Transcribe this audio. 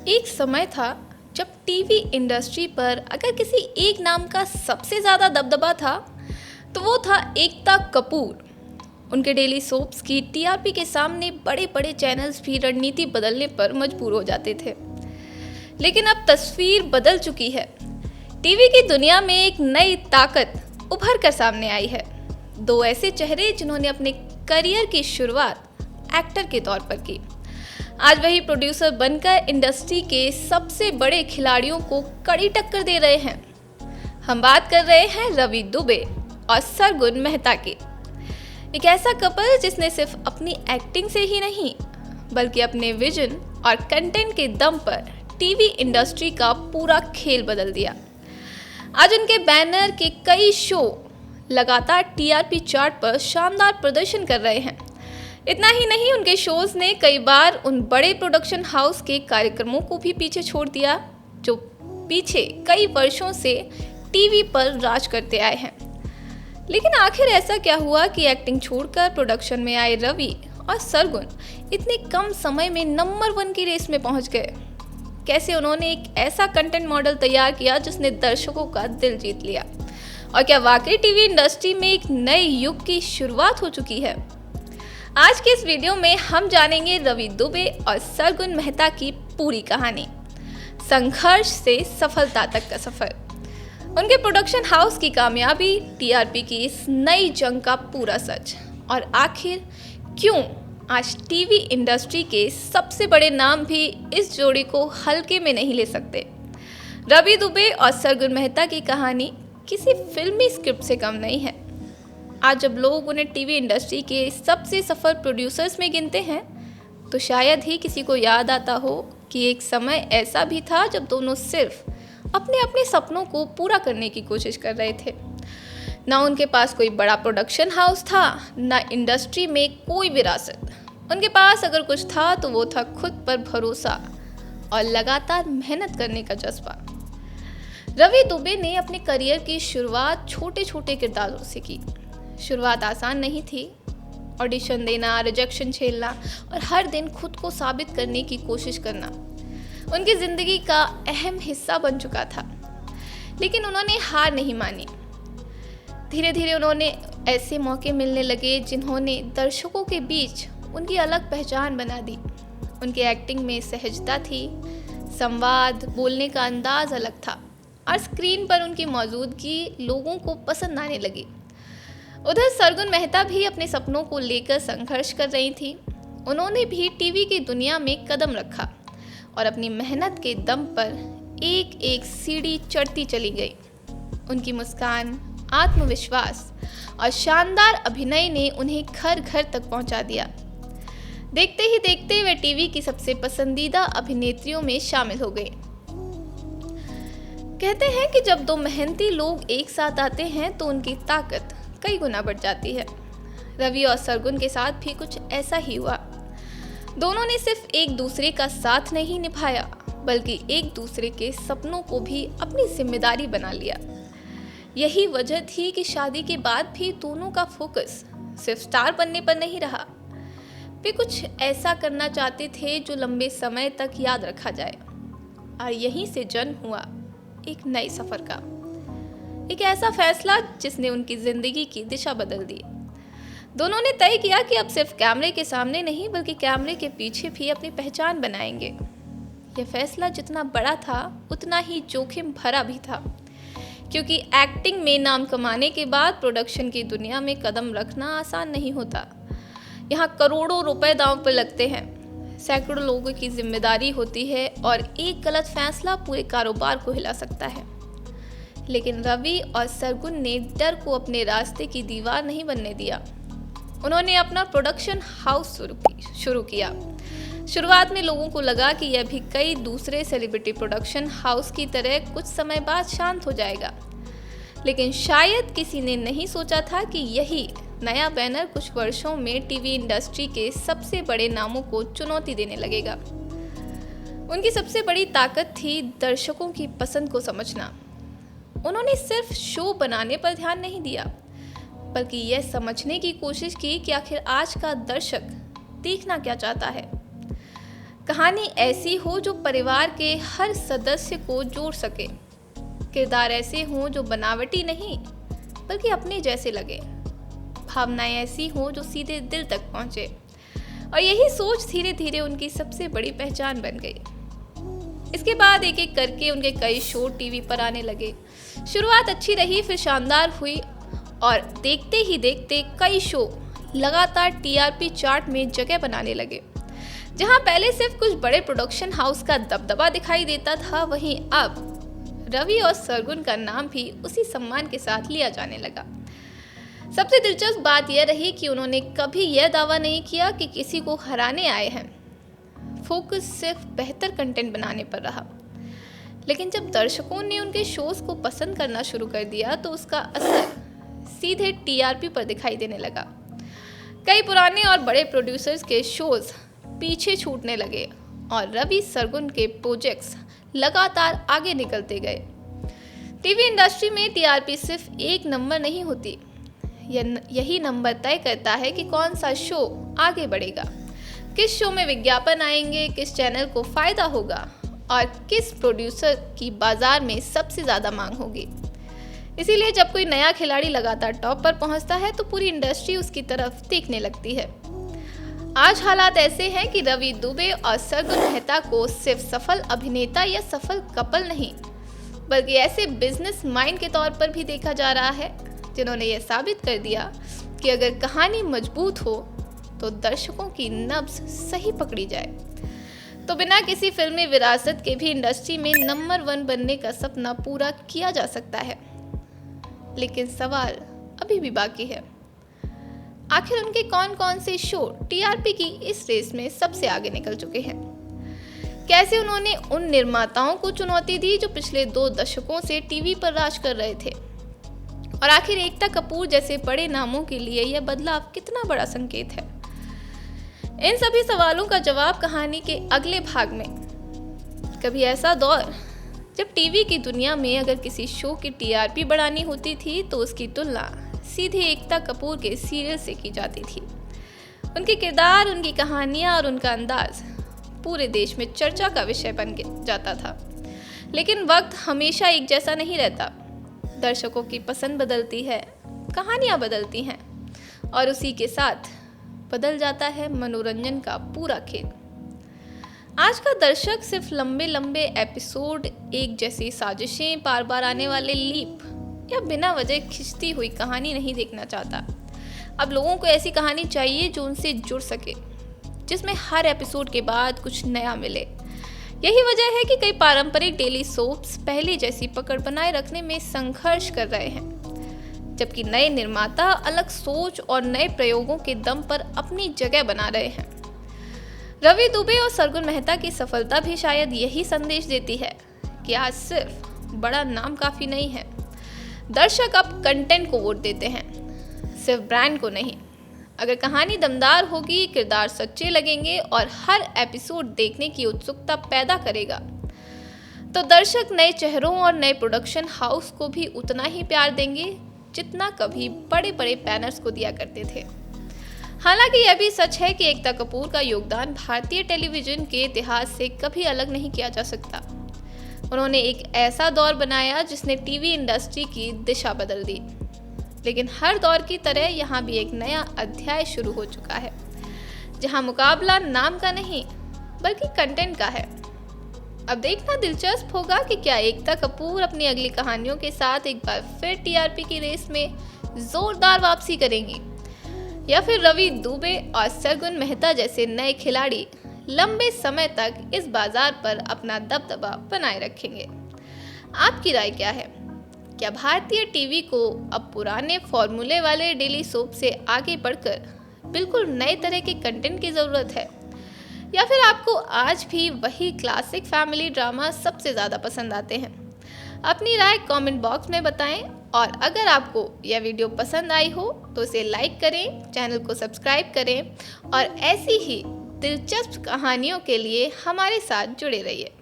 एक समय था जब टीवी इंडस्ट्री पर अगर किसी एक नाम का सबसे ज़्यादा दबदबा था तो वो था एकता कपूर। उनके डेली सोप्स की टीआरपी के सामने बड़े बड़े चैनल्स भी रणनीति बदलने पर मजबूर हो जाते थे। लेकिन अब तस्वीर बदल चुकी है। टीवी की दुनिया में एक नई ताकत उभर कर सामने आई है। दो ऐसे चेहरे जिन्होंने अपने करियर की शुरुआत एक्टर के तौर पर की, आज वही प्रोड्यूसर बनकर इंडस्ट्री के सबसे बड़े खिलाड़ियों को कड़ी टक्कर दे रहे हैं। हम बात कर रहे हैं रवि दुबे और सरगुन मेहता की। एक ऐसा कपल जिसने सिर्फ अपनी एक्टिंग से ही नहीं बल्कि अपने विजन और कंटेंट के दम पर टीवी इंडस्ट्री का पूरा खेल बदल दिया। आज उनके बैनर के कई शो लगातार टीआरपी चार्ट पर शानदार प्रदर्शन कर रहे हैं। इतना ही नहीं, उनके शोज ने कई बार उन बड़े प्रोडक्शन हाउस के कार्यक्रमों को भी पीछे छोड़ दिया जो पीछे कई वर्षों से टीवी पर राज करते आए हैं। लेकिन आखिर ऐसा क्या हुआ कि एक्टिंग छोड़कर प्रोडक्शन में आए रवि और सरगुन इतने कम समय में नंबर 1 की रेस में पहुंच गए? कैसे उन्होंने एक ऐसा कंटेंट मॉडल तैयार किया जिसने दर्शकों का दिल जीत लिया? और क्या वाकई टीवी इंडस्ट्री में एक नए युग की शुरुआत हो चुकी है? आज के इस वीडियो में हम जानेंगे रवि दुबे और सरगुन मेहता की पूरी कहानी, संघर्ष से सफलता तक का सफर, उनके प्रोडक्शन हाउस की कामयाबी, टीआरपी की इस नई जंग का पूरा सच, और आखिर क्यों आज टीवी इंडस्ट्री के सबसे बड़े नाम भी इस जोड़ी को हल्के में नहीं ले सकते। रवि दुबे और सरगुन मेहता की कहानी किसी फिल्मी स्क्रिप्ट से कम नहीं है। आज जब लोग उन्हें टीवी इंडस्ट्री के सबसे सफल प्रोड्यूसर्स में गिनते हैं तो शायद ही किसी को याद आता हो कि एक समय ऐसा भी था जब दोनों सिर्फ अपने अपने सपनों को पूरा करने की कोशिश कर रहे थे। ना उनके पास कोई बड़ा प्रोडक्शन हाउस था, ना इंडस्ट्री में कोई विरासत। उनके पास अगर कुछ था तो वो था खुद पर भरोसा और लगातार मेहनत करने का जज्बा। रवि दुबे ने अपने करियर की शुरुआत छोटे छोटे किरदारों से की। शुरुआत आसान नहीं थी। ऑडिशन देना, रिजेक्शन झेलना और हर दिन खुद को साबित करने की कोशिश करना उनकी ज़िंदगी का अहम हिस्सा बन चुका था। लेकिन उन्होंने हार नहीं मानी। धीरे धीरे उन्होंने ऐसे मौके मिलने लगे जिन्होंने दर्शकों के बीच उनकी अलग पहचान बना दी। उनकी एक्टिंग में सहजता थी, संवाद, बोलने का अंदाज अलग था और स्क्रीन पर उनकी मौजूदगी लोगों को पसंद आने लगी। उधर सरगुन मेहता भी अपने सपनों को लेकर संघर्ष कर रही थी। उन्होंने भी टीवी की दुनिया में कदम रखा और अपनी मेहनत के दम पर एक एक सीढ़ी चढ़ती चली गई। उनकी मुस्कान, आत्मविश्वास और शानदार अभिनय ने उन्हें घर घर तक पहुंचा दिया। देखते ही देखते वे टीवी की सबसे पसंदीदा अभिनेत्रियों में शामिल हो गए। कहते हैं कि जब दो मेहनती लोग एक साथ आते हैं तो उनकी ताकत कई गुना बढ़ जाती है। रवि और सरगुन के साथ भी कुछ ऐसा ही हुआ। दोनों ने सिर्फ एक दूसरे का साथ नहीं निभाया बल्कि एक दूसरे के सपनों को भी अपनी जिम्मेदारी बना लिया। यही वजह थी कि शादी के बाद भी दोनों का फोकस सिर्फ स्टार बनने पर नहीं रहा। वे कुछ ऐसा करना चाहते थे जो लंबे समय तक याद रखा जाए। और यहीं से जन्म हुआ एक नए सफर का, एक ऐसा फैसला जिसने उनकी जिंदगी की दिशा बदल दी। दोनों ने तय किया कि अब सिर्फ कैमरे के सामने नहीं बल्कि कैमरे के पीछे भी अपनी पहचान बनाएंगे। यह फैसला जितना बड़ा था उतना ही जोखिम भरा भी था, क्योंकि एक्टिंग में नाम कमाने के बाद प्रोडक्शन की दुनिया में कदम रखना आसान नहीं होता। यहाँ करोड़ों रुपए दांव पर लगते हैं, सैकड़ों लोगों की जिम्मेदारी होती है और एक गलत फैसला पूरे कारोबार को हिला सकता है। लेकिन रवि और सरगुन ने डर को अपने रास्ते की दीवार नहीं बनने दिया। उन्होंने अपना प्रोडक्शन हाउस शुरू किया। शुरुआत में लोगों को लगा कि यह भी कई दूसरे सेलिब्रिटी प्रोडक्शन हाउस की तरह कुछ समय बाद शांत हो जाएगा। लेकिन शायद किसी ने नहीं सोचा था कि यही नया बैनर कुछ वर्षों में टीवी इंडस्ट्री के सबसे बड़े नामों को चुनौती देने लगेगा। उनकी सबसे बड़ी ताकत थी दर्शकों की पसंद को समझना। उन्होंने सिर्फ शो बनाने पर ध्यान नहीं दिया बल्कि यह समझने की कोशिश की कि आखिर आज का दर्शक देखना क्या चाहता है। कहानी ऐसी हो जो परिवार के हर सदस्य को जोड़ सके, किरदार ऐसे हों जो बनावटी नहीं बल्कि अपने जैसे लगे, भावनाएं ऐसी हों जो सीधे दिल तक पहुंचे। और यही सोच धीरे धीरे उनकी सबसे बड़ी पहचान बन गई। इसके बाद एक एक करके उनके कई शो टीवी पर आने लगे। शुरुआत अच्छी रही, फिर शानदार हुई और देखते ही देखते कई शो लगातार टीआरपी चार्ट में जगह बनाने लगे। जहां पहले सिर्फ कुछ बड़े प्रोडक्शन हाउस का दबदबा दिखाई देता था, वहीं अब रवि और सरगुन का नाम भी उसी सम्मान के साथ लिया जाने लगा। सबसे दिलचस्प बात यह रही कि उन्होंने कभी यह दावा नहीं किया कि किसी को हराने आए हैं। फोकस सिर्फ बेहतर कंटेंट बनाने पर रहा। लेकिन जब दर्शकों ने उनके शोज को पसंद करना शुरू कर दिया तो उसका असर सीधे टीआरपी पर दिखाई देने लगा। कई पुराने और बड़े प्रोड्यूसर्स के शोज पीछे छूटने लगे और रवि सरगुन के प्रोजेक्ट्स लगातार आगे निकलते गए। टीवी इंडस्ट्री में टीआरपी सिर्फ एक नंबर नहीं होती, यही नंबर तय करता है कि कौन सा शो आगे बढ़ेगा, किस शो में विज्ञापन आएंगे, किस चैनल को फायदा होगा और किस प्रोड्यूसर की बाजार में सबसे ज़्यादा मांग होगी। इसीलिए जब कोई नया खिलाड़ी लगातार टॉप पर पहुंचता है तो पूरी इंडस्ट्री उसकी तरफ देखने लगती है। आज हालात ऐसे हैं कि रवि दुबे और सरगुन मेहता को सिर्फ सफल अभिनेता या सफल कपल नहीं बल्कि ऐसे बिजनेस माइंड के तौर पर भी देखा जा रहा है जिन्होंने यह साबित कर दिया कि अगर कहानी मजबूत हो तो दर्शकों की नब्ज सही पकड़ी जाए तो बिना किसी फिल्मी विरासत के भी इंडस्ट्री में नंबर 1 बनने का सपना पूरा किया जा सकता है। लेकिन सवाल अभी भी बाकी है, आखिर उनके कौन कौन से शो टीआरपी की इस रेस में सबसे आगे निकल चुके हैं? कैसे उन्होंने उन निर्माताओं को चुनौती दी जो पिछले 2 दशकों से टीवी पर राज कर रहे थे? और आखिर एकता कपूर जैसे बड़े नामों के लिए यह बदलाव कितना बड़ा संकेत है? इन सभी सवालों का जवाब कहानी के अगले भाग में। कभी ऐसा दौर जब टीवी की दुनिया में अगर किसी शो की टीआरपी बढ़ानी होती थी तो उसकी तुलना सीधे एकता कपूर के सीरियल से की जाती थी। उनके किरदार, उनकी कहानियां और उनका अंदाज पूरे देश में चर्चा का विषय बन जाता था। लेकिन वक्त हमेशा एक जैसा नहीं रहता। दर्शकों की पसंद बदलती है, कहानियां बदलती हैं और उसी के साथ बदल जाता है मनोरंजन का पूरा खेल। आज का दर्शक सिर्फ लंबे लंबे एपिसोड, एक जैसी साजिशें, बार बार आने वाले लीप या बिना वजह खिंचती हुई कहानी नहीं देखना चाहता। अब लोगों को ऐसी कहानी चाहिए जो उनसे जुड़ सके, जिसमें हर एपिसोड के बाद कुछ नया मिले। यही वजह है कि कई पारंपरिक डेली सोप्स पहले जैसी पकड़ बनाए रखने में संघर्ष कर रहे हैं, जबकि नए निर्माता अलग सोच और नए प्रयोगों के दम पर अपनी जगह बना रहे हैं। रवि दुबे और सरगुन मेहता की सफलता भी शायद यही संदेश देती है कि आज सिर्फ बड़ा नाम काफ़ी नहीं है। दर्शक अब कंटेंट को वोट देते हैं, सिर्फ ब्रांड को नहीं। अगर कहानी दमदार होगी, किरदार सच्चे लगेंगे और हर एपिसोड देखने की उत्सुकता पैदा करेगा तो दर्शक नए चेहरों और नए प्रोडक्शन हाउस को भी उतना ही प्यार देंगे जितना कभी बड़े बड़े बैनर्स को दिया करते थे। हालांकि यह भी सच है कि एकता कपूर का योगदान भारतीय टेलीविजन के इतिहास से कभी अलग नहीं किया जा सकता। उन्होंने एक ऐसा दौर बनाया जिसने टीवी इंडस्ट्री की दिशा बदल दी। लेकिन हर दौर की तरह यहाँ भी एक नया अध्याय शुरू हो चुका है, जहाँ मुकाबला नाम का नहीं बल्कि कंटेंट का है। अब देखना दिलचस्प होगा कि क्या एकता कपूर अपनी अगली कहानियों के साथ एक बार फिर टीआरपी की रेस में जोरदार वापसी करेंगी या फिर रवि दुबे और सरगुन मेहता जैसे नए खिलाड़ी लंबे समय तक इस बाजार पर अपना दबदबा बनाए रखेंगे। आपकी राय क्या है? क्या भारतीय टीवी को अब पुराने फॉर्मूले वाले डेली सोप से आगे बढ़कर बिल्कुल नए तरह के कंटेंट की ज़रूरत है, या फिर आपको आज भी वही क्लासिक फैमिली ड्रामा सबसे ज़्यादा पसंद आते हैं? अपनी राय कमेंट बॉक्स में बताएं और अगर आपको यह वीडियो पसंद आई हो तो इसे लाइक करें, चैनल को सब्सक्राइब करें और ऐसी ही दिलचस्प कहानियों के लिए हमारे साथ जुड़े रहिए।